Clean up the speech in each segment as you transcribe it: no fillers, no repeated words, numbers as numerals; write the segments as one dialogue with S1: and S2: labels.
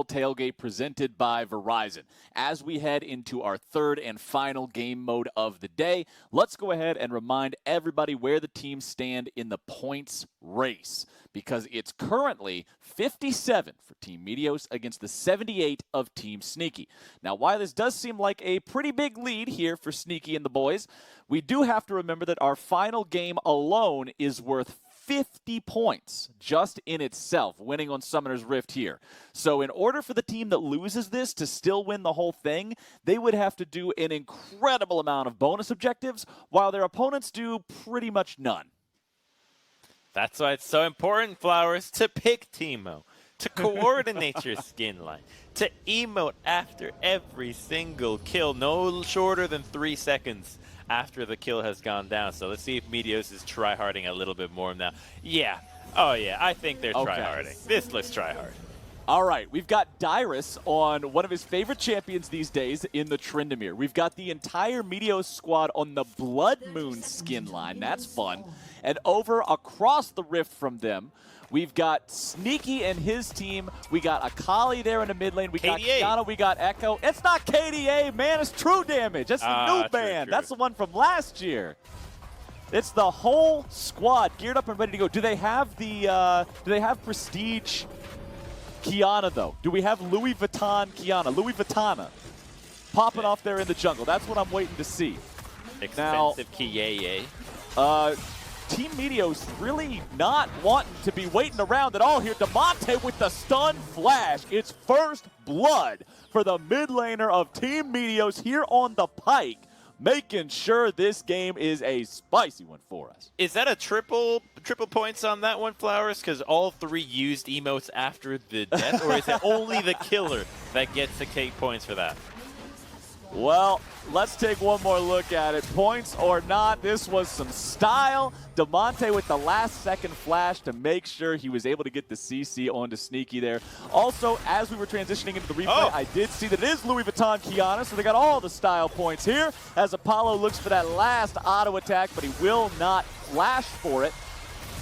S1: tailgate presented by Verizon. As we head into our third and final game mode of the day, let's go ahead and remind everybody where the teams stand in the points race, because it's currently 57 for Team Meteos against the 78 of Team Sneaky. Now, while this does seem like a pretty big lead here for Sneaky and the boys, we do have to remember that our final game alone is worth 50 points just in itself, winning on Summoner's Rift here. So in order for the team that loses this to still win the whole thing, they would have to do an incredible amount of bonus objectives, while their opponents do pretty much none.
S2: That's why it's so important, Flowers, to pick Teemo, to coordinate your skin line, to emote after every single kill, no shorter than 3 seconds after the kill has gone down. So let's see if Meteos is tryharding a little bit more now. Yeah. Oh, yeah. I think they're tryharding. This looks tryhard.
S1: All right, we've got Dyrus on one of his favorite champions these days in the Tryndamere. We've got the entire Meteos squad on the Blood Moon skin line. That's fun. And over across the rift from them, we've got Sneaky and his team. We got Akali there in the mid lane. We got Kiana. We got Echo. It's not KDA, man. It's True Damage. That's the new band. True. That's the one from last year. It's the whole squad geared up and ready to go. Do they have the? Do they have Prestige Kiana though? Do we have Louis Vuitton Kiana? Louis Vuittona popping off there in the jungle. That's what I'm waiting to see.
S2: Expensive Kiye.
S1: Team Meteos really not wanting to be waiting around at all here. Damonte with the stun flash. It's first blood for the mid laner of Team Meteos here on the Pike, making sure this game is a spicy one for us.
S2: Is that a triple points on that one, Flowers? Because all three used emotes after the death, or is it only the killer that gets the cake points for that?
S1: Well, let's take one more look at it. Points or not, this was some style. Damonte with the last second flash to make sure he was able to get the CC onto Sneaky there. Also, as we were transitioning into the replay, I did see that it is Louis Vuitton Kiana, so they got all the style points here as Apollo looks for that last auto attack, but he will not flash for it.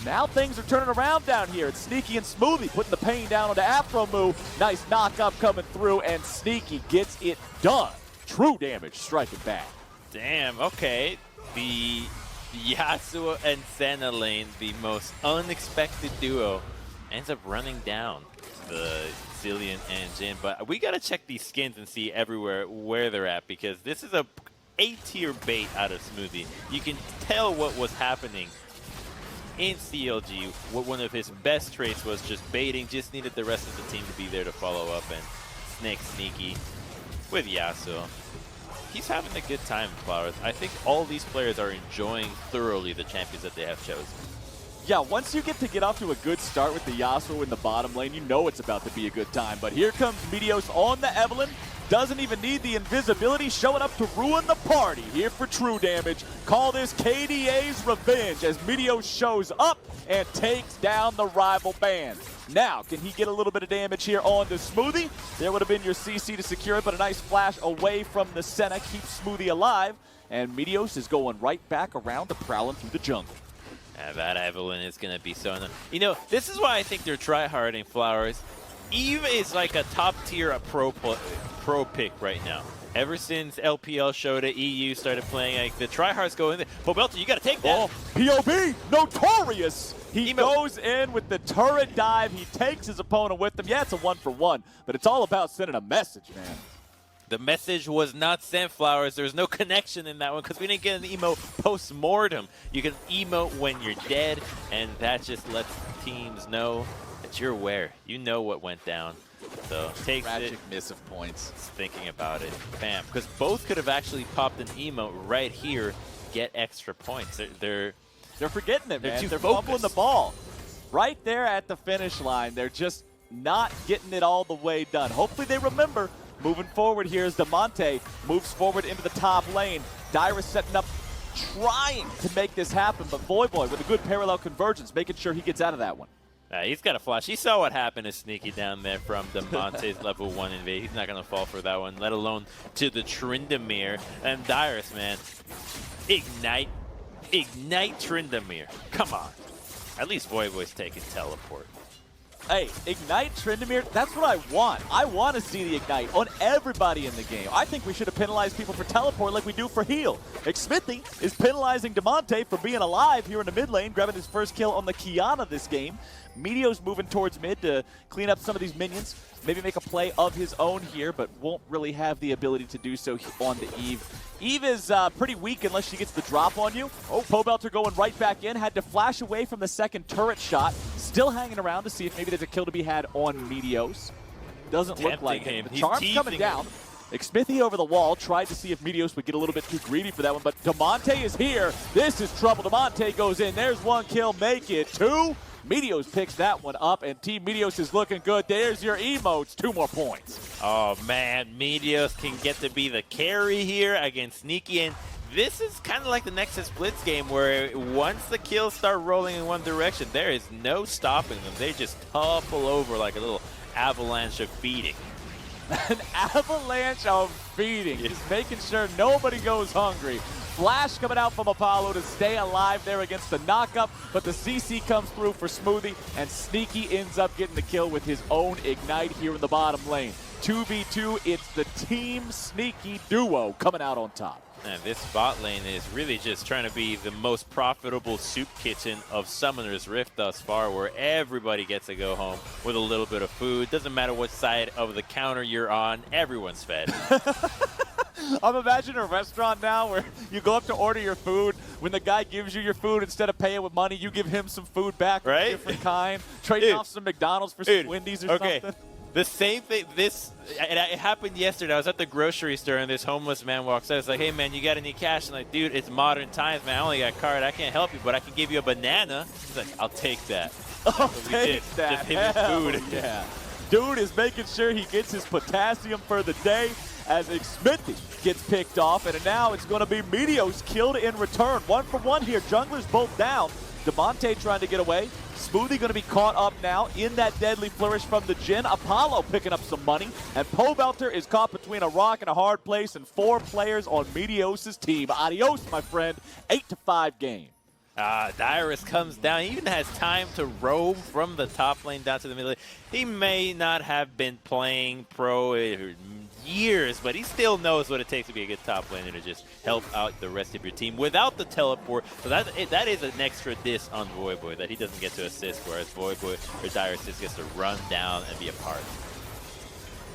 S1: Now things are turning around down here. It's Sneaky and Smoothie putting the pain down onto Afromoo. Nice knock up coming through, and Sneaky gets it done. True Damage striking back.
S2: Damn, okay. The Yasuo and Senna lane, the most unexpected duo, ends up running down the Zillion and Jhin. But we got to check these skins and see everywhere where they're at, because this is a A-tier bait out of Smoothie. You can tell what was happening in CLG. What one of his best traits was just baiting, just needed the rest of the team to be there to follow up and snake Sneaky with Yasuo. He's having a good time, Flowers. I think all these players are enjoying thoroughly the champions that they have chosen.
S1: Yeah, once you get off to a good start with the Yasuo in the bottom lane, you know it's about to be a good time. But here comes Meteos on the Evelynn. Doesn't even need the invisibility, showing up to ruin the party here for True Damage. Call this KDA's revenge as Meteos shows up and takes down the rival band. Now, can he get a little bit of damage here on the Smoothie? There would have been your CC to secure it, but a nice flash away from the Senna keeps Smoothie alive. And Meteos is going right back around to prowling through the jungle.
S2: Yeah, that Evelynn is going to be so annoying. You know, this is why I think they're tryharding, Flowers. Eve is like a top-tier pro pick right now. Ever since LPL showed it, EU started playing, like, the tryhards go in there. But Belter, you got to take that.
S1: Oh, POV, notorious. He goes in with the turret dive. He takes his opponent with him. Yeah, it's a 1-for-1, but it's all about sending a message, man.
S2: The message was not sent, Flowers. There's no connection in that one because we didn't get an emote post-mortem. You can emote when you're dead, and that just lets teams know that you're aware. You know what went down. So takes
S1: tragic miss of points.
S2: Thinking about it, bam. Because both could have actually popped an emote right here, get extra points. They're
S1: forgetting it, man. They're
S2: focused.
S1: fumbling the ball. Right there at the finish line, they're just not getting it all the way done. Hopefully they remember. Moving forward here as Damonte moves forward into the top lane. Dyrus setting up, trying to make this happen, but Voy with a good parallel convergence, making sure he gets out of that one.
S2: He's got a flash. He saw what happened to Sneaky down there from Damonte's level 1 invade. He's not going to fall for that one, let alone to the Tryndamere. And Dyrus, man, ignite Tryndamere. Come on. At least Voyboy's taking teleport.
S1: Hey, Ignite Tryndamere, that's what I want. I want to see the Ignite on everybody in the game. I think we should have penalized people for teleport like we do for heal. Xmithie is penalizing Damonte for being alive here in the mid lane, grabbing his first kill on the Kiana this game. Meteo's moving towards mid to clean up some of these minions, maybe make a play of his own here, but won't really have the ability to do so on the Eve. Eve is pretty weak unless she gets the drop on you. Oh, Pobelter going right back in, had to flash away from the second turret shot. Still hanging around to see if maybe there's a kill to be had on Meteos. Doesn't look like it. The charm's coming down. Xmithie over the wall, tried to see if Meteos would get a little bit too greedy for that one, but Damonte is here. This is trouble. Damonte goes in. There's one kill. Make it two. Meteos picks that one up, and Team Meteos is looking good. There's your emotes. 2 more points.
S2: Oh, man. Meteos can get to be the carry here against Sneaky, and this is kind of like the Nexus Blitz game where once the kills start rolling in one direction, there is no stopping them. They just topple over like a little avalanche of feeding.
S1: An avalanche of feeding.
S2: Yeah.
S1: Just making sure nobody goes hungry. Flash coming out from Apollo to stay alive there against the knockup, but the CC comes through for Smoothie, and Sneaky ends up getting the kill with his own Ignite here in the bottom lane. 2v2, it's the Team Sneaky duo coming out on top.
S2: And this bot lane is really just trying to be the most profitable soup kitchen of Summoner's Rift thus far, where everybody gets to go home with a little bit of food. Doesn't matter what side of the counter you're on, everyone's fed.
S1: I'm imagining a restaurant now where you go up to order your food. When the guy gives you your food, instead of paying with money, you give him some food back,
S2: right?
S1: Of a different kind, trading off some McDonald's for some Wendy's or something.
S2: The same thing, it happened yesterday. I was at the grocery store and this homeless man walks out. It's like, hey man, you got any cash? I'm like, dude, it's modern times, man. I only got a card. I can't help you, but I can give you a banana. He's like, I'll take that.
S1: I'll take that.
S2: Just him and food.
S1: Yeah. Dude is making sure he gets his potassium for the day as Xmithie gets picked off, and now it's going to be Meteos killed in return. 1 for 1 here. Junglers both down. Damonte trying to get away. Smoothie going to be caught up now in that deadly flourish from the Jhin. Apollo picking up some money. And Pobelter is caught between a rock and a hard place, and 4 players on Meteos' team. Adios, my friend. 8-5 game.
S2: Dyrus comes down. He even has time to roam from the top lane down to the middle lane. He may not have been playing pro years, but he still knows what it takes to be a good top laner to just help out the rest of your team without the teleport. So that is an extra diss on Voyboy that he doesn't get to assist, whereas Voyboy or Dyrus just gets to run down and be a part.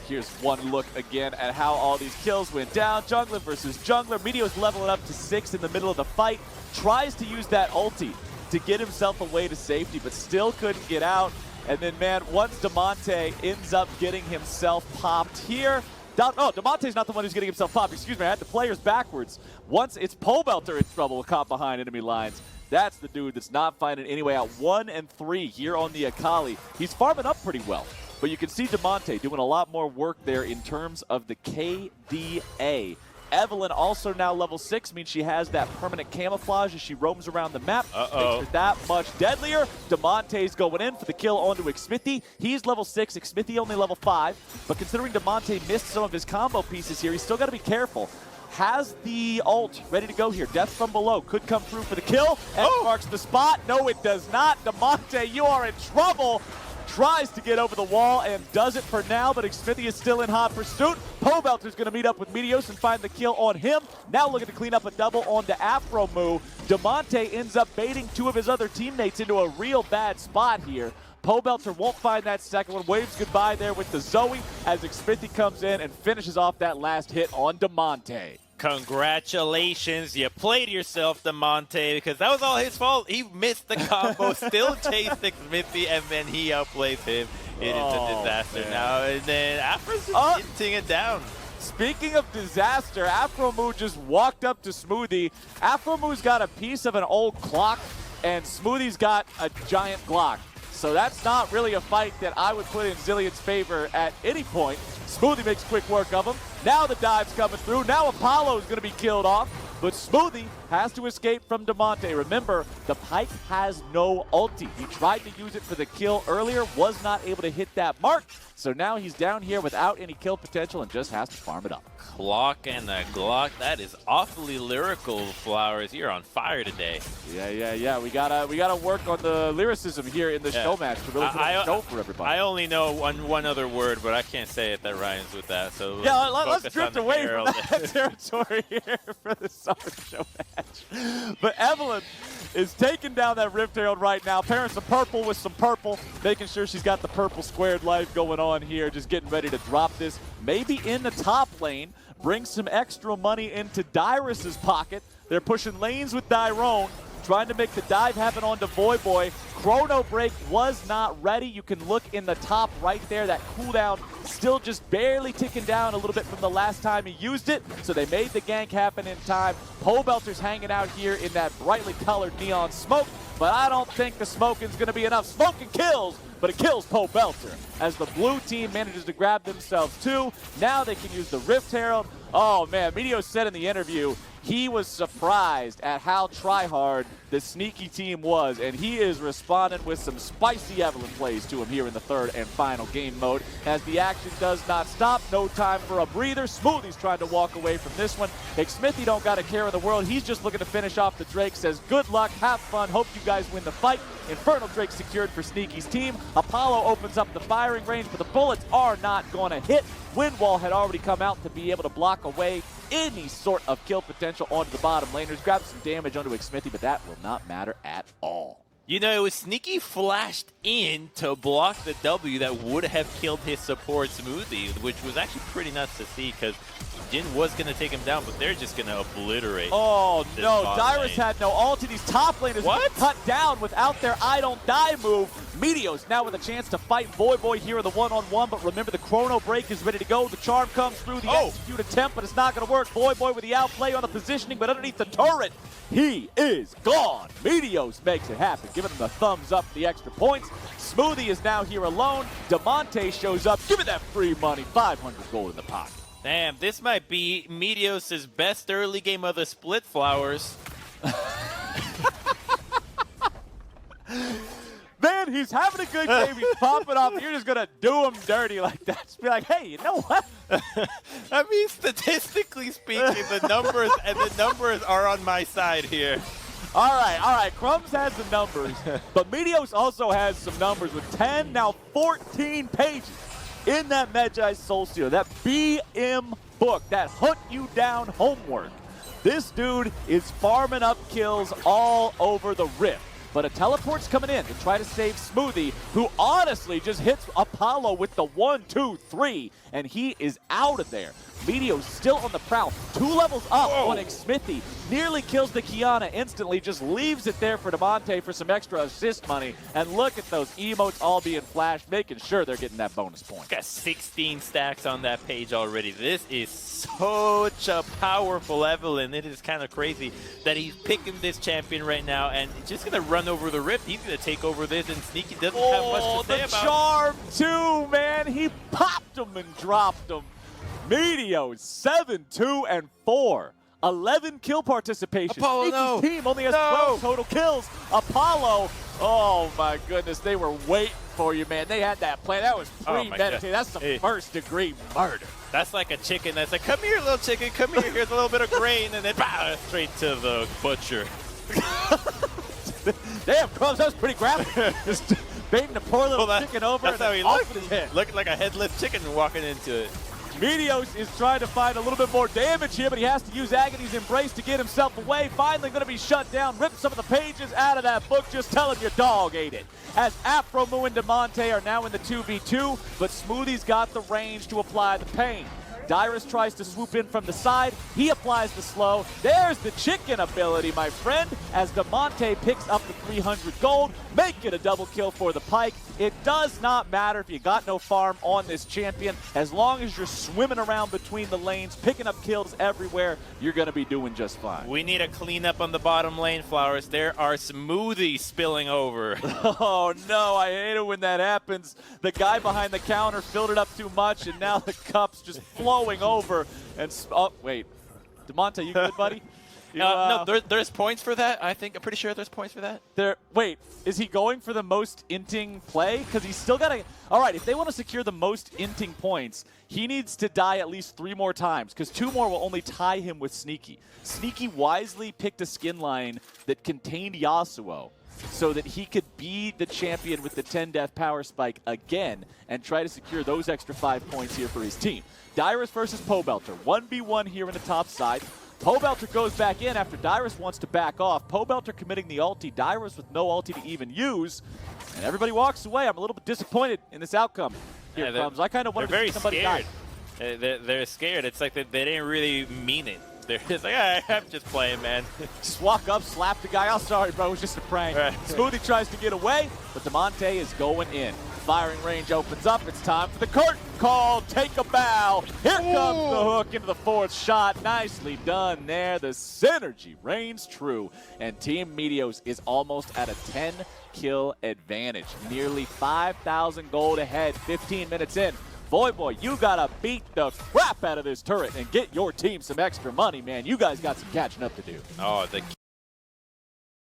S1: Here's one look again at how all these kills went down. Jungler versus jungler. Meteos leveling up to 6 in the middle of the fight. Tries to use that ulti to get himself away to safety, but still couldn't get out. And then, man, once Damonte ends up getting himself popped here. Damonte's not the one who's getting himself popped. Excuse me, I had the players backwards. Once it's Pobelter in trouble, caught behind enemy lines. That's the dude that's not finding any way out. 1 and 3 here on the Akali. He's farming up pretty well. But you can see Damonte doing a lot more work there in terms of the KDA. Evelyn also now level 6, means she has that permanent camouflage as she roams around the map. Makes her that much deadlier. Damonte's going in for the kill onto Xmithie. He's level 6, Xmithie only level 5. But considering Damonte missed some of his combo pieces here, he's still got to be careful. Has the ult ready to go here. Death from below could come through for the kill. X marks the spot. No, it does not. Damonte, you are in trouble. Tries to get over the wall and does it for now, but Xmithie is still in hot pursuit. Pobelter's going to meet up with Meteos and find the kill on him. Now looking to clean up a double onto Afromu. Damonte ends up baiting 2 of his other teammates into a real bad spot here. Pobelter won't find that second one. Waves goodbye there with the Zoe as Xmithie comes in and finishes off that last hit on Damonte.
S2: Congratulations, you played yourself, Damonte, because that was all his fault. He missed the combo, still chased Xmithie, and then he outplays him. It is a disaster now. And then Afro's just hitting it down.
S1: Speaking of disaster, Afromu just walked up to Smoothie. Afromu's got a piece of an old clock, and Smoothie's got a giant Glock. So that's not really a fight that I would put in Zilean's favor at any point. Smoothie makes quick work of him. Now the dive's coming through. Now Apollo's going to be killed off. but Smoothie has to escape from Damonte. Remember, the Pyke has no ulti. He tried to use it for the kill earlier, was not able to hit that mark, so now he's down here without any kill potential and just has to farm it up.
S2: Clock and a Glock. That is awfully lyrical, Flowers. You're on fire today.
S1: Yeah. We gotta work on the lyricism here in the show match to really put on a show for everybody.
S2: I only know one other word, but I can't say it that rhymes with that. So
S1: yeah, let's drift away from that territory here for the summer show match. But Evelyn is taking down that Rift Herald right now, pairing some purple with some purple, making sure she's got the purple squared life going on here, just getting ready to drop this. Maybe in the top lane, bring some extra money into Dyrus's pocket. They're pushing lanes with Dyrone, trying to make the dive happen onto Voyboy. Chrono Break was not ready. You can look in the top right there. That cooldown still just barely ticking down a little bit from the last time he used it. So they made the gank happen in time. Pobelter's hanging out here in that brightly colored neon smoke, but I don't think the smoking's going to be enough. Smoking kills, but it kills Pobelter as the blue team manages to grab themselves two. Now they can use the Rift Herald. Oh man, Meteos said in the interview he was surprised at how tryhard the sneaky team was, and he is responding with some spicy Evelyn plays to him here in the third and final game mode. As the action does not stop, no time for a breather. Smoothie's trying to walk away from this one. Smithy don't got a care in the world. He's just looking to finish off the Drake. Says, good luck, have fun, hope you guys win the fight. Infernal Drake secured for Sneaky's team. Apollo opens up the firing range, but the bullets are not going to hit. Windwall had already come out to be able to block away any sort of kill potential onto the bottom laners. Grab some damage onto Smithy, but that will not matter at all.
S2: You know, it was Sneaky flashed in to block the W that would have killed his support Smoothie, which was actually pretty nuts to see because Jin was going to take him down, but they're just going to obliterate.
S1: Oh, no. Dyrus had no ulti. These top laners cut down without their I don't die move. Meteos now with a chance to fight Voyboy here in the one-on-one, but remember the Chrono Break is ready to go. The charm comes through, the execute attempt, but it's not going to work. Voyboy with the outplay on the positioning, but underneath the turret, he is gone. Meteos makes it happen, giving him the thumbs up, the extra points. Smoothie is now here alone. Damonte shows up. Give me that free money. 500 gold in the pocket.
S2: Damn, this might be Meteos' best early game of the split, Flowers.
S1: Man, he's having a good game. He's popping off. You're just going to do him dirty like that. Just be like, hey, you know what?
S2: I mean, statistically speaking, the numbers are on my side here.
S1: All right. Crumbs has the numbers, but Meteos also has some numbers with 10, now 14 pages in that Magi Soul Stealer, that BM book, that hunt you down homework. This dude is farming up kills all over the Rift. But a teleport's coming in to try to save Smoothie, who honestly just hits Apollo with the 1, 2, 3, and he is out of there. Meteos still on the prowl, 2 levels up on Smithy, nearly kills the Kiana instantly, just leaves it there for Damonte for some extra assist money. And look at those emotes all being flashed, making sure they're getting that bonus point.
S2: Got 16 stacks on that page already. This is such a powerful Evelyn. It is kind of crazy that he's picking this champion right now and just going to run over the Rift. He's going to take over this, and Sneaky doesn't have much to say about it.
S1: The charm too, man. He popped him and dropped him. Meteos 7-2-4. 11 kill participation.
S2: Apollo,
S1: Sneaky's team only has 12 total kills. Apollo, oh my goodness, they were waiting for you, man. They had that plan. That was premeditated. That's some first-degree murder.
S2: That's like a chicken that's like, come here, little chicken, come here. Here's a little bit of grain, and then straight to the butcher.
S1: Damn, Crumbs, that was pretty graphic. Just baiting the poor little chicken over.
S2: That's how he looked. Looking like a headless chicken walking into it.
S1: Meteos is trying to find a little bit more damage here, but he has to use Agony's Embrace to get himself away. Finally going to be shut down. Rip some of the pages out of that book. Just tell him your dog ate it. As Afromoo and Damonte are now in the 2v2, but Smoothie's got the range to apply the pain. Dyrus tries to swoop in from the side. He applies the slow. There's the chicken ability, my friend, as Damonte picks up the 300 gold. Make it a double kill for the Pyke. It does not matter if you got no farm on this champion. As long as you're swimming around between the lanes, picking up kills everywhere, you're going to be doing just fine.
S2: We need a cleanup on the bottom lane, Flowers. There are smoothies spilling over.
S1: Oh, no, I hate it when that happens. The guy behind the counter filled it up too much, and now the cup's just flowing over. And oh, wait. Damonte, you good, buddy?
S2: No, there's points for that. I'm pretty sure there's points for that.
S1: Wait, is he going for the most inting play? Because he's still got to. All right, if they want to secure the most inting points, he needs to die at least 3 more times, because 2 more will only tie him with Sneaky. Sneaky wisely picked a skin line that contained Yasuo, so that he could be the champion with the 10 death power spike again and try to secure those extra 5 points here for his team. Dyrus versus Pobelter, 1v1 here in the top side. Pobelter goes back in after Dyrus wants to back off. Pobelter committing the ulti, Dyrus with no ulti to even use, and everybody walks away. I'm a little bit disappointed in this outcome. Here it comes. I kind of wanted to see somebody die.
S2: They're scared. It's like they didn't really mean it. They're just like, right, I'm just playing, man.
S1: Just walk up, slap the guy. Oh, sorry, bro. It was just a prank. Right. Smoothie tries to get away, but Damonte is going in. Firing range opens up. It's time for the curtain call. Take a bow. Here comes the hook into the 4th shot. Nicely done there. The synergy reigns true. And Team Meteos is almost at a 10-kill advantage. Nearly 5,000 gold ahead, 15 minutes in. Boy, you gotta beat the crap out of this turret and get your team some extra money, man. You guys got some catching up to do.
S2: Oh, the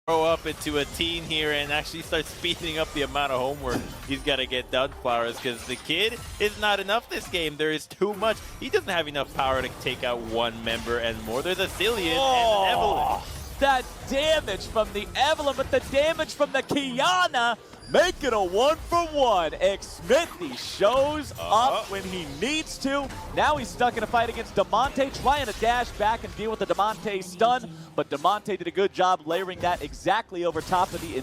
S2: grow up into a teen here and actually start speeding up the amount of homework he's got to get done, Flowers, because the kid is not enough this game. There is too much. He doesn't have enough power to take out 1 member and more. There's a Cillian and Evelyn.
S1: That damage from the Evelyn, but the damage from the Kiana make it a 1-for-1. Xmithy shows up when he needs to. Now he's stuck in a fight against Damonte, trying to dash back and deal with the Damonte stun, but Damonte did a good job layering that exactly over top of the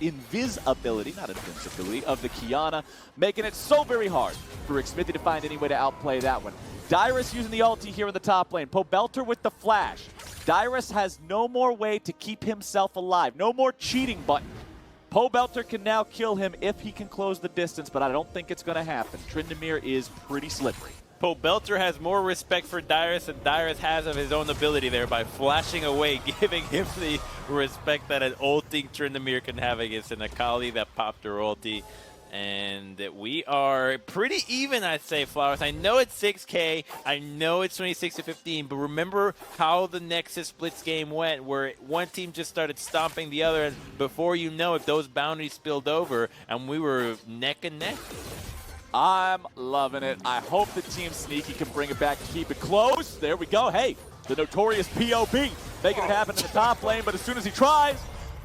S1: invisibility, not invincibility, of the Kiana, making it so very hard for Xmithy to find any way to outplay that one. Dyrus using the ulti here in the top lane. Pobelter with the flash. Dyrus has no more way to keep himself alive. No more cheating button. Pobelter can now kill him if he can close the distance, but I don't think it's going to happen. Tryndamere is pretty slippery.
S2: Pobelter has more respect for Dyrus than Dyrus has of his own ability there by flashing away, giving him the respect that an ulting Tryndamere can have against an Akali that popped her ulti. And we are pretty even, I'd say, Flowers. I know it's 6K. I know it's 26-15, but remember how the Nexus Blitz game went, where one team just started stomping the other, and before you know it, those boundaries spilled over, and we were neck and neck.
S1: I'm loving it. I hope the Team Sneaky can bring it back and keep it close. There we go. Hey, the notorious POB making it happen in the top lane, but as soon as he tries,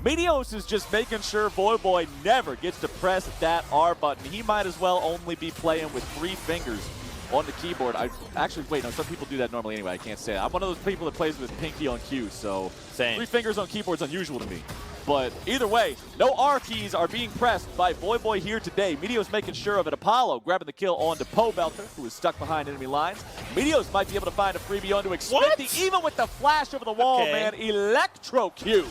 S1: Meteos is just making sure Boy never gets to press that R button. He might as well only be playing with 3 fingers on the keyboard. Wait, no, some people do that normally anyway. I can't say that. I'm one of those people that plays with pinky on cue, so
S2: Same.
S1: 3 fingers on keyboard's unusual to me. But either way, no R keys are being pressed by Boy here today. Meteos making sure of it. Apollo grabbing the kill onto Pobelter, who is stuck behind enemy lines. Meteos might be able to find a freebie onto Xmithy, even with the flash over the wall, man. Electrocute.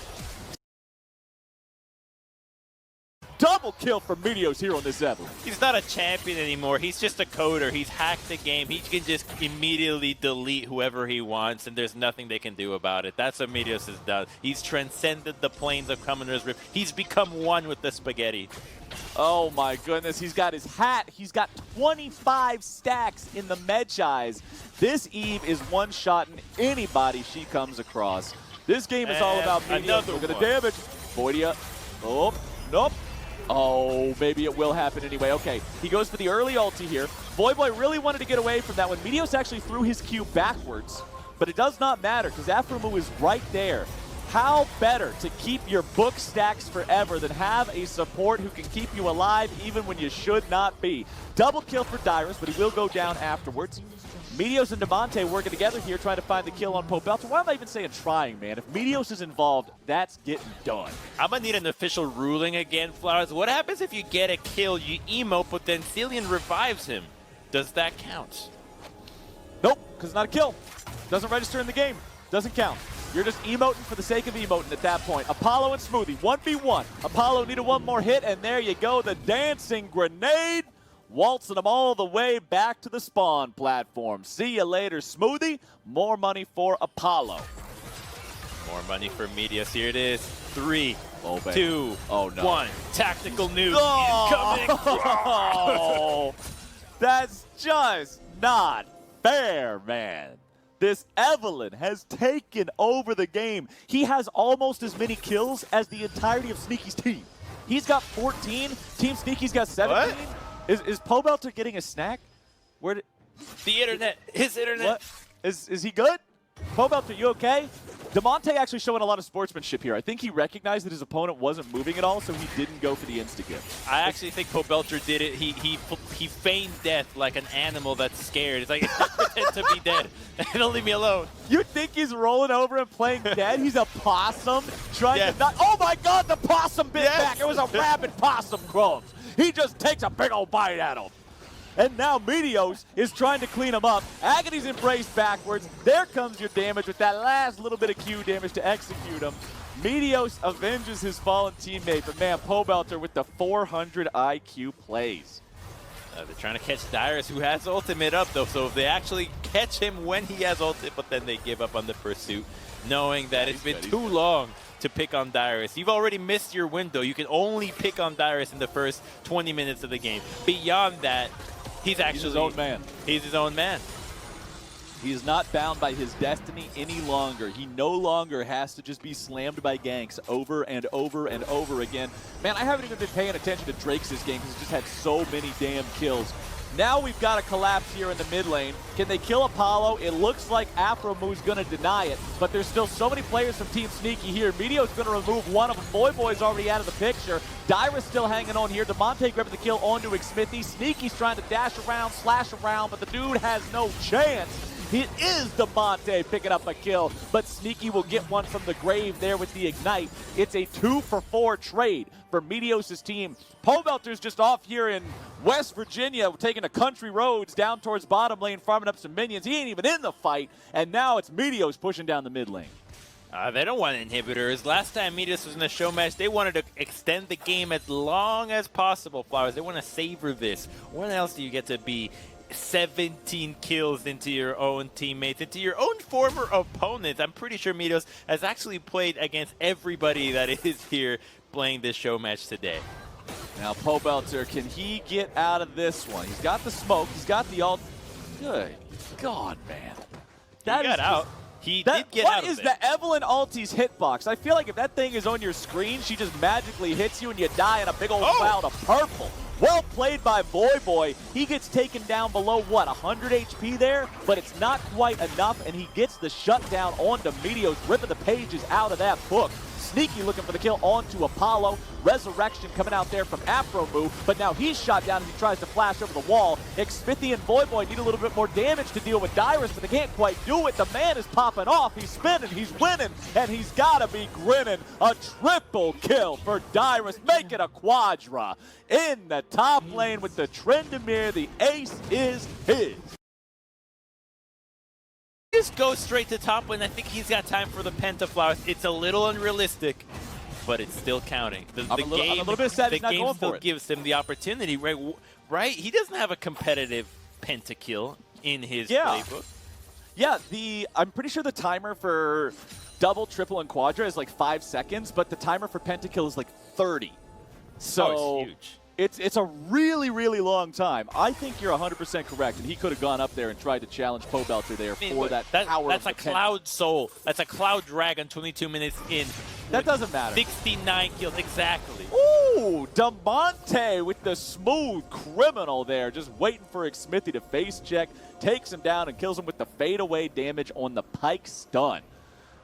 S1: Double kill for Meteos here on this Evelyn.
S2: He's not a champion anymore. He's just a coder. He's hacked the game. He can just immediately delete whoever he wants, and there's nothing they can do about it. That's what Meteos has done. He's transcended the plains of Commoner's Rift. He's become one with the spaghetti.
S1: Oh my goodness, he's got his hat. He's got 25 stacks in the Medjai's. This Eve is one-shotting anybody she comes across. This game is all about Meteos. Look at the damage. Voidia. Oh, nope. Oh, maybe it will happen anyway. Okay, he goes for the early ulti here. Boy really wanted to get away from that one. Meteos actually threw his Q backwards, but it does not matter because Aphromoo is right there. How better to keep your book stacks forever than have a support who can keep you alive even when you should not be. Double kill for Dyrus, but he will go down afterwards. Meteos and Damonte working together here, trying to find the kill on Pobelter. Why am I even saying trying, man? If Meteos is involved, that's getting done.
S2: I'm going to need an official ruling again, Flowers. What happens if you get a kill, you emote, but then Cillian revives him? Does that count?
S1: Nope, because it's not a kill. Doesn't register in the game. Doesn't count. You're just emoting for the sake of emoting at that point. Apollo and Smoothie, 1v1. Apollo needed one more hit, and there you go. The dancing grenade. Waltzing them all the way back to the spawn platform. See you later, Smoothie. More money for Apollo.
S2: More money for Meteos. Here it is. 3,
S1: oh,
S2: 2, 1. Tactical nuke incoming.
S1: Oh, that's just not fair, man. This Evelyn has taken over the game. He has almost as many kills as the entirety of Sneaky's team. He's got 14. Team Sneaky's got 17.
S2: What?
S1: Is Pobelter getting a snack? Where did
S2: The internet. His internet.
S1: what? Is he good? Pobelter, you okay? DeMonte actually showing a lot of sportsmanship here. I think he recognized that his opponent wasn't moving at all, so he didn't go for the insta-gift.
S2: I actually think Pobelter did it. He feigned death like an animal that's scared. It's like, pretend to be dead. Don't leave me alone.
S1: You think he's rolling over and playing dead? He's a possum trying
S2: Yes.
S1: to not. Oh my God, the possum bit
S2: Yes.
S1: back. It was a rabid possum, Crumbs. He just takes a big old bite at him. And now Meteos is trying to clean him up. Agony's embraced backwards. There comes your damage with that last little bit of Q damage to execute him. Meteos avenges his fallen teammate, but man, Pobelter with the 400 IQ plays.
S2: They're trying to catch Dyrus, who has ultimate up, though. So if they actually catch him when he has ultimate, but then they give up on the pursuit, knowing that it's been too long to pick on Dyrus. You've already missed your window. You can only pick on Dyrus in the first 20 minutes of the game. Beyond that, he's actually
S1: his own man.
S2: He's his own man.
S1: He is not bound by his destiny any longer. He no longer has to just be slammed by ganks over and over and over again. Man, I haven't even been paying attention to Drake's this game because he's just had so many damn kills. Now we've got a collapse here in the mid lane. Can they kill Apollo? It looks like Afromu's going to deny it, but there's still so many players from Team Sneaky here. Meteo's going to remove one of them. Boy's already out of the picture. Dyrus still hanging on here. DeMonte grabbing the kill onto Xmithy. Sneaky's trying to dash around, slash around, but the dude has no chance. It is DeMonte picking up a kill, but Sneaky will get one from the grave there with the Ignite. It's a 2-for-4 trade for Meteos' team. Pobelter's just off here in West Virginia, taking the country roads down towards bottom lane, farming up some minions. He ain't even in the fight, and now it's Meteos pushing down the mid lane.
S2: They don't want inhibitors. Last time Meteos was in the show match, they wanted to extend the game as long as possible, Flowers. They want to savor this. When else do you get to be 17 kills into your own teammates, into your own former opponents? I'm pretty sure Meteos has actually played against everybody that is here playing this show match today.
S1: Now Pobelter, can he get out of this one? He's got the smoke, he's got the ult. Good God, man.
S2: That got out. He did get out of
S1: What is
S2: it.
S1: the Evelyn ulti's hitbox? I feel like if that thing is on your screen, she just magically hits you and you die in a big old cloud of purple. Well played by Boy. He gets taken down below, what, 100 HP there? But it's not quite enough, and he gets the shutdown onto Meteos, ripping the pages out of that book. Sneaky looking for the kill onto Apollo. Resurrection coming out there from Afromu, but now he's shot down as he tries to flash over the wall. Xmithy and Boy need a little bit more damage to deal with Dyrus, but they can't quite do it. The man is popping off. He's spinning, he's winning, and he's got to be grinning. A triple kill for Dyrus, make it a quadra. In the top lane with the Trendemir, the ace is his.
S2: Just go straight to top lane. I think he's got time for the Pentaflowers. It's a little unrealistic, but it's still counting.
S1: I'm a little bit sad he's not going
S2: still
S1: for it.
S2: gives him the opportunity, right? He doesn't have a competitive pentakill in his playbook.
S1: Yeah, I'm pretty sure the timer for double, triple, and quadra is like 5 seconds, but the timer for pentakill is like 30. So
S2: it's huge.
S1: It's a really, really long time. I think you're 100% correct, and he could have gone up there and tried to challenge Pobelter there for that power.
S2: That's a Cloud Soul. That's a Cloud Dragon 22 minutes in.
S1: That doesn't matter.
S2: 69 kills, exactly.
S1: Ooh, DeMonte with the smooth criminal there, just waiting for Xmithy to face check, takes him down and kills him with the fadeaway damage on the Pike stun.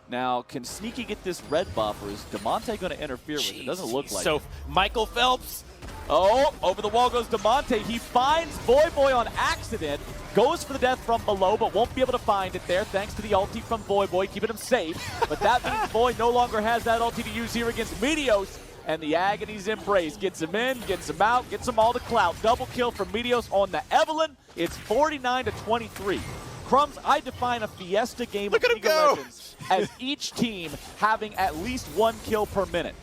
S1: Now, can Sneaky get this red buff, or is DeMonte going to interfere with it? It doesn't look like it.
S2: Michael Phelps.
S1: Oh, over the wall goes DeMonte. He finds Boy on accident, goes for the death from below, but won't be able to find it there thanks to the ulti from Boy, keeping him safe. But that means Boy no longer has that ulti to use here against Meteos, and the Agony's Embrace gets him in, gets him out, gets him all the clout. Double kill from Meteos on the Evelyn. It's 49-23. Crumbs, I define a fiesta game of League of Legends as each team having at least 1 kill per minute.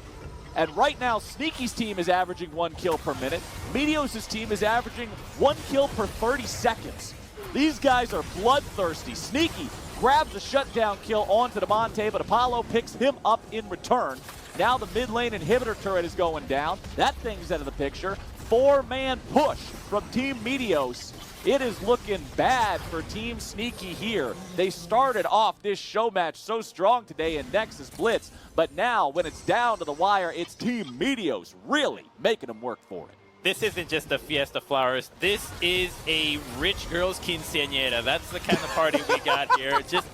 S1: And right now, Sneaky's team is averaging 1 kill per minute. Meteos' team is averaging 1 kill per 30 seconds. These guys are bloodthirsty. Sneaky grabs a shutdown kill onto DeMonte, but Apollo picks him up in return. Now the mid lane inhibitor turret is going down. That thing's out of the picture. 4-man push from Team Meteos. it is looking bad for Team Sneaky here. They started off this show match so strong today in Nexus Blitz, but now when it's down to the wire, it's Team Meteos really making them work for it.
S2: This isn't just a Fiesta Flowers. This is a rich girl's quinceañera. That's the kind of party we got here. Just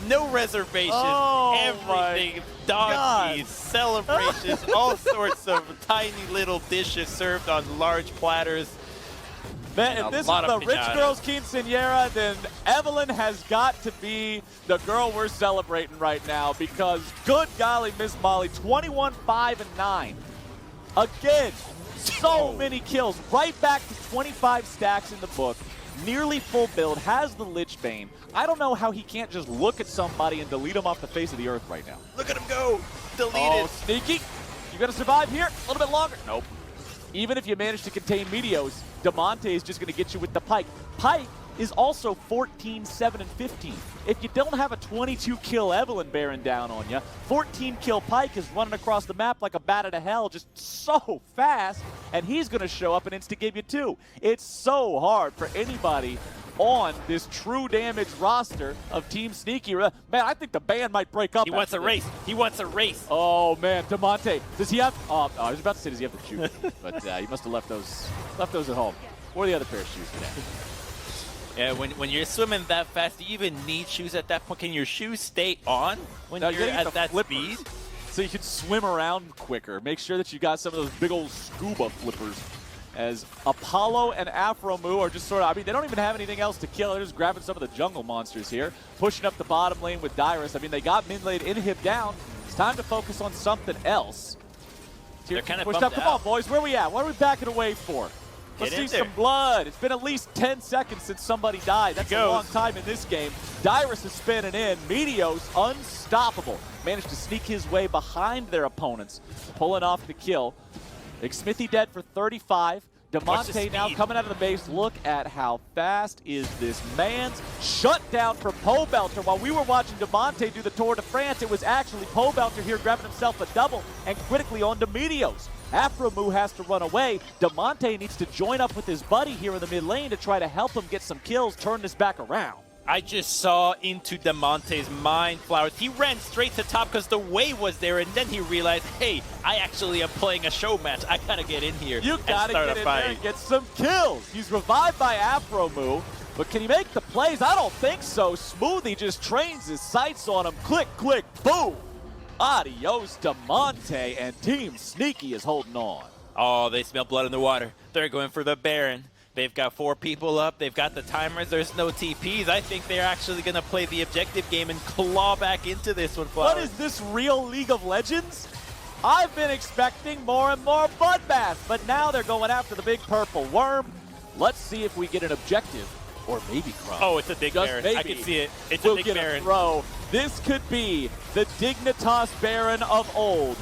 S2: no reservations.
S1: Oh,
S2: everything. Donkeys, celebrations, all sorts of tiny little dishes served on large platters.
S1: Man, if this is the rich girl's quinceañera, then Evelyn has got to be the girl we're celebrating right now, because good golly, Miss Molly, 21-5-9. Again, so many kills. Right back to 25 stacks in the book. Nearly full build, has the Lich Bane. I don't know how he can't just look at somebody and delete him off the face of the earth right now.
S2: Look at him go. Deleted.
S1: Oh, Sneaky. You going to survive here? A little bit longer? Nope. Even if you manage to contain Meteos, Damonte is just going to get you with the Pike. Pike is also 14, 7, and 15. If you don't have a 22-kill Evelyn bearing down on you, 14-kill Pike is running across the map like a bat out of hell, just so fast, and he's going to show up and insta-give you too. It's so hard for anybody on this true damage roster of Team Sneaky. Man, I think the band might break up.
S2: He wants a race. He wants a race.
S1: Oh, man, Damonte. Does he have... I was about to say, does he have the shoes? But he must have left those at home. Or the other pair of shoes today.
S2: Yeah, when you're swimming that fast, do you even need shoes at that point? Can your shoes stay on when you're at that speed?
S1: So you can swim around quicker. Make sure that you got some of those big old scuba flippers. As Apollo and Afromu are just sort of, I mean, they don't even have anything else to kill. They're just grabbing some of the jungle monsters here. Pushing up the bottom lane with Dyrus. I mean, they got mid lane inhib down. It's time to focus on something else.
S2: They're kind of
S1: pushed up. Come on, boys. Where are we at? What are we backing away for? Let's see some blood. It's been at least 10 seconds since somebody died. That's a long time in this game. Dyrus is spinning in. Meteos, unstoppable. Managed to sneak his way behind their opponents, pulling off the kill. Smithy dead for 35. Damonte now coming out of the base. Look at how fast is this man's shutdown for Pobelter. While we were watching Damonte do the Tour de France, it was actually Pobelter here grabbing himself a double and critically onto Meteos. Afromu has to run away. Damonte needs to join up with his buddy here in the mid lane to try to help him get some kills, turn this back around.
S2: I just saw into Damonte's mind, Flowers. He ran straight to top because the wave was there, and then he realized, hey, I actually am playing a show match. I gotta get in here.
S1: You gotta get in there and get some kills. He's revived by Afromu, but can he make the plays? I don't think so. Smoothie just trains his sights on him. Click, click, boom. Adios, Damonte, and Team Sneaky is holding on.
S2: Oh, they smell blood in the water. They're going for the Baron. They've got 4 people up. They've got the timers. There's no TPs. I think they're actually going to play the objective game and claw back into this one, Flowers.
S1: What is this, real League of Legends? I've been expecting more and more bloodbath, but now they're going after the big purple worm. Let's see if we get an objective, or maybe Crumb.
S2: Oh, it's a big Baron.
S1: Maybe.
S2: I can see it. It's
S1: we'll
S2: a big
S1: get
S2: Baron.
S1: A throw. This could be the Dignitas Baron of old.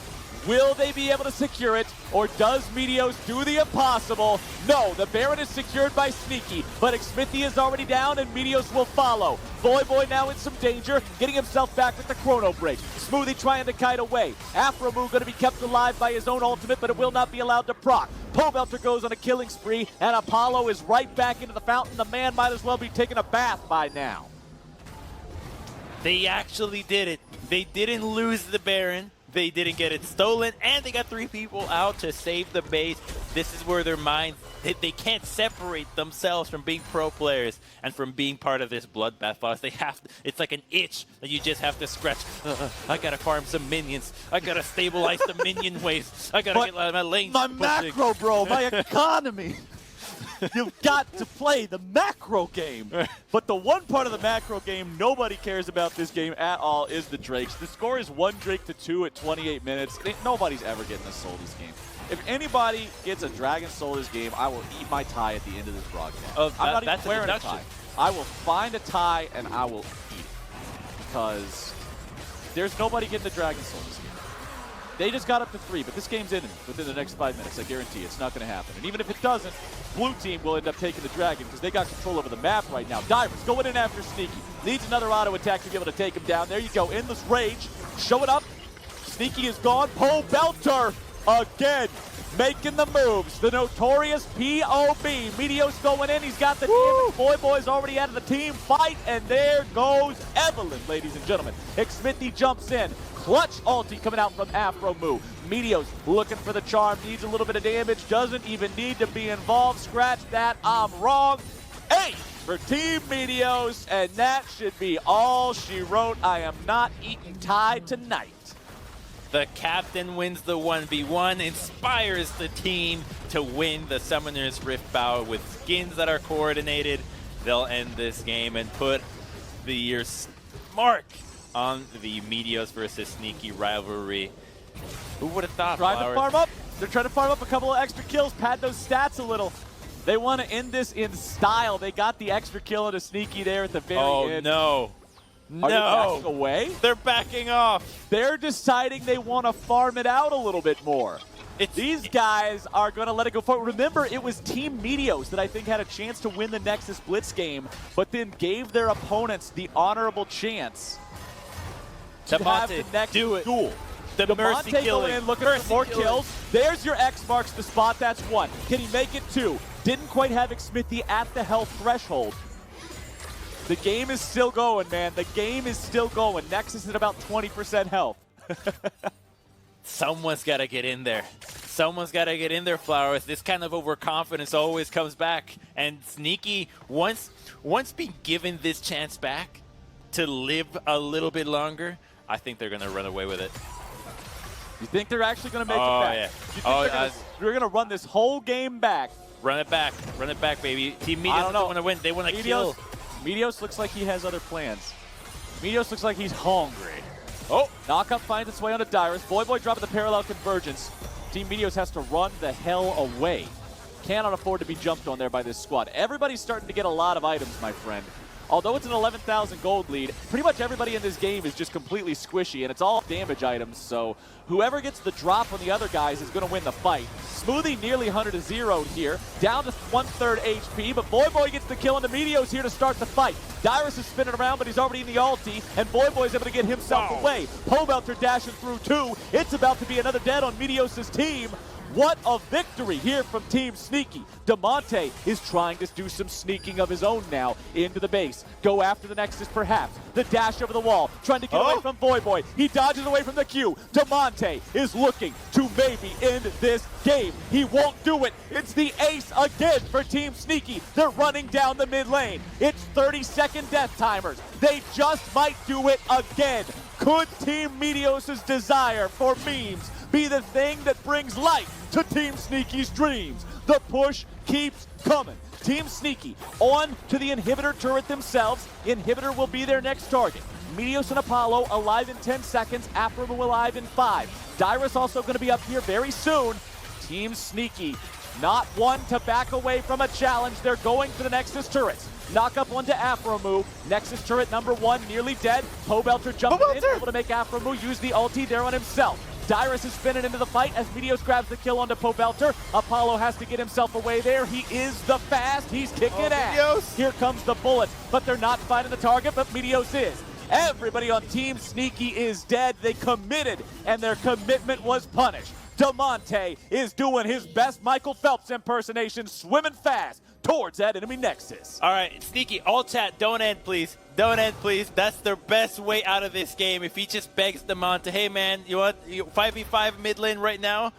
S1: Will they be able to secure it, or does Meteos do the impossible? No, the Baron is secured by Sneaky, but Xmithy is already down and Meteos will follow. Boy now in some danger, getting himself back with the chrono break. Smoothie trying to kite away. Afromu going to be kept alive by his own ultimate, but it will not be allowed to proc. Pobelter goes on a killing spree, and Apollo is right back into the fountain. The man might as well be taking a bath by now.
S2: They actually did it. They didn't lose the Baron. They didn't get it stolen, and they got 3 people out to save the base. This is where their minds, they can't separate themselves from being pro players and from being part of this bloodbath boss. They have to, it's like an itch that you just have to scratch. I gotta farm some minions. I gotta stabilize the minion waves. I gotta get my lanes
S1: My
S2: pushing.
S1: macro, bro, my economy. You've got to play the macro game. But the one part of the macro game nobody cares about this game at all is the Drakes. The score is 1 Drake to 2 at 28 minutes. Nobody's ever getting a soul this game. If anybody gets a Dragon Soul this game, I will eat my tie at the end of this broadcast. I'm not even wearing a tie. I will find a tie and I will eat it. Because there's nobody getting the Dragon Soul this game. They just got up to 3, but this game's ending within the next 5 minutes. I guarantee it's not going to happen. And even if it doesn't, blue team will end up taking the Dragon because they got control over the map right now. Dyrus going in after Sneaky. Needs another auto attack to be able to take him down. There you go. Endless Rage. Show it up. Sneaky is gone. Pobelter again. making the moves. The notorious POB. Meteos going in. He's got the damage. Boy's already out of the team fight. And there goes Evelyn, ladies and gentlemen. Xmithy jumps in. Clutch ulti coming out from Afro Moo. Meteos looking for the charm. Needs a little bit of damage. Doesn't even need to be involved. Scratch that. I'm wrong. 8 for Team Meteos. And that should be all she wrote. I am not eating Thai tonight.
S2: The captain wins the 1v1, inspires the team to win the Summoner's Rift bout with skins that are coordinated. They'll end this game and put the year's mark on the Meteos versus Sneaky rivalry. Who would have thought?
S1: Trying to farm up. They're trying to farm up a couple of extra kills, pad those stats a little. They want to end this in style. They got the extra kill into Sneaky there at the very end.
S2: Oh, no.
S1: Are they backing away?
S2: They're backing off.
S1: They're deciding they want to farm it out a little bit more. These guys are going to let it go forward. Remember, it was Team Meteos that I think had a chance to win the Nexus Blitz game, but then gave their opponents the honorable chance to have the next duel.
S2: The mercy killing.
S1: In, looking for more kills. There's your X marks the spot. That's 1. Can he make it 2? Didn't quite have Xmithy at the health threshold. The game is still going, man. The game is still going. Nexus at about 20% health.
S2: Someone's got to get in there. Someone's got to get in there, Flowers. This kind of overconfidence always comes back. And Sneaky, once being given this chance back to live a little bit longer, I think they're going to run away with it.
S1: You think they're actually going to make it back?
S2: Yeah.
S1: You think they're going to run this whole game back?
S2: Run it back. Run it back, baby. Team Meteos don't want to win. They want to kill.
S1: Meteos looks like he has other plans. Meteos looks like he's hungry. Oh, knockup finds its way onto Dyrus. Boy dropping the parallel convergence. Team Meteos has to run the hell away. Cannot afford to be jumped on there by this squad. Everybody's starting to get a lot of items, my friend. Although it's an 11,000 gold lead, pretty much everybody in this game is just completely squishy, and it's all damage items, so whoever gets the drop on the other guys is going to win the fight. Smoothie nearly 100 to 0 here, down to 1/3 HP, but Boy gets the kill on the Meteos here to start the fight. Dyrus is spinning around, but he's already in the ulti, and Boy's able to get himself away. Pobelter dashing through 2. It's about to be another dead on Meteos' team. What a victory here from Team Sneaky. Damonte is trying to do some sneaking of his own now into the base. Go after the Nexus perhaps. The dash over the wall, trying to get away from Boy. He dodges away from the Q. Damonte is looking to maybe end this game. He won't do it. It's the ace again for Team Sneaky. They're running down the mid lane. It's 30-second death timers. They just might do it again. Could Team Meteos' desire for memes be the thing that brings life to Team Sneaky's dreams? The push keeps coming. Team Sneaky on to the inhibitor turret themselves. Inhibitor will be their next target. Meteos and Apollo alive in 10 seconds. Afro alive in 5. Dyrus also going to be up here very soon. Team Sneaky not one to back away from a challenge. They're going for the Nexus turrets. Knock up onto Afro Moo. Nexus turret number 1 nearly dead. Pobelter jumping in, able to make Afro Moo use the ulti there on himself. Dyrus is spinning into the fight as Meteos grabs the kill onto Pobelter. Apollo has to get himself away there. He is the fast. He's kicking ass.
S2: Meteos.
S1: Here comes the bullet, but they're not finding the target, but Meteos is. Everybody on Team Sneaky is dead. They committed, and their commitment was punished. Damonte is doing his best Michael Phelps impersonation, swimming fast towards that enemy Nexus.
S2: All right, Sneaky, all chat, don't end, please. Don't end, please. That's their best way out of this game. If he just begs Damonte, hey, man, you want 5v5 mid lane right now?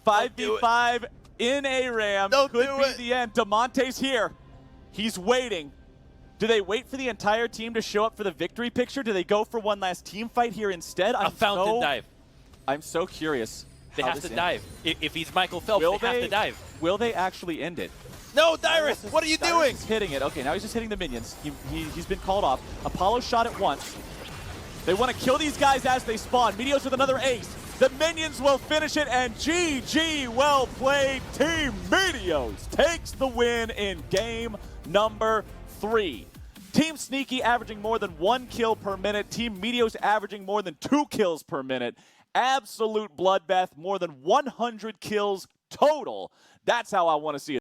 S1: 5v5 in ARAM. Could be the end. Damonte's here. He's waiting. Do they wait for the entire team to show up for the victory picture? Do they go for one last team fight here instead?
S2: A fountain dive.
S1: I'm so curious.
S2: They have to dive. If he's Michael Phelps, they have to dive.
S1: Will they actually end it?
S2: No, Dyrus, what are you doing?
S1: He's hitting it. Okay, now he's just hitting the minions. He's been called off. Apollo shot it once. They want to kill these guys as they spawn. Meteos with another ace. The minions will finish it, and GG, well played. Team Meteos takes the win in game number 3. Team Sneaky averaging more than 1 kill per minute. Team Meteos averaging more than 2 kills per minute. Absolute bloodbath, more than 100 kills total. That's how I want to see it.